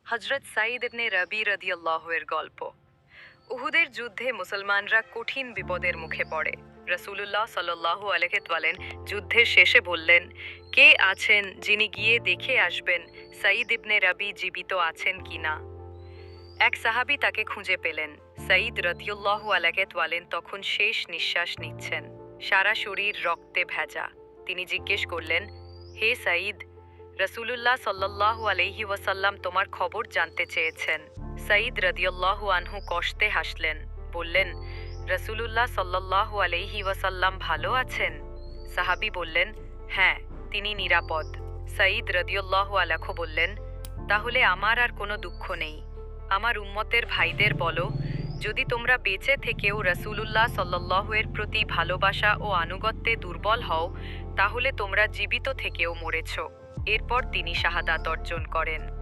হযরত সাঈদ ইবনে রাবি রাদিয়াল্লাহু এর গল্প। উহুদের যুদ্ধে মুসলমানরা কঠিন বিপদের মুখে পড়ে। রাসূলুল্লাহ সাল্লাল্লাহু আলাইহি বলেন, যুদ্ধের শেষে বললেন, কে আছেন যিনি গিয়ে দেখে আসবেন সাঈদ ইবনে রাবি জীবিত আছেন কিনা। এক সাহাবী তাকে খুঁজে পেলেন। সাঈদ রাদিয়াল্লাহু আলাইহি বলেন, তখন শেষ নিঃশ্বাস নিচ্ছেন, সারা শরীর রক্তে ভেজা। তিনি জিজ্ঞেস করলেন, হে সাঈদ, রাসূলুল্লাহ সাল্লাল্লাহু আলাইহি ওয়াসাল্লাম তোমার খবর জানতে চেয়েছেন। সাঈদ রাদিয়াল্লাহু আনহু কষ্টে হাসলেন, বললেন, রাসূলুল্লাহ সাল্লাল্লাহু আলাইহি ওয়াসাল্লাম ভালো আছেন? সাহাবী বললেন, হ্যাঁ, তিনি নিরাপদ। সাঈদ রাদিয়াল্লাহু আনহু বললেন, তাহলে আমার আর কোনো দুঃখ নেই। আমার উম্মতের ভাইদের বলো, যদি তোমরা বেঁচে থেকেও রাসূলুল্লাহ সাল্লাল্লাহু এর প্রতি ভালোবাসা ও আনুগত্যে দুর্বল হও, তাহলে তোমরা জীবিত থেকেও মরেছ। এরপর তিনি শাহাদাত অর্জন করেন।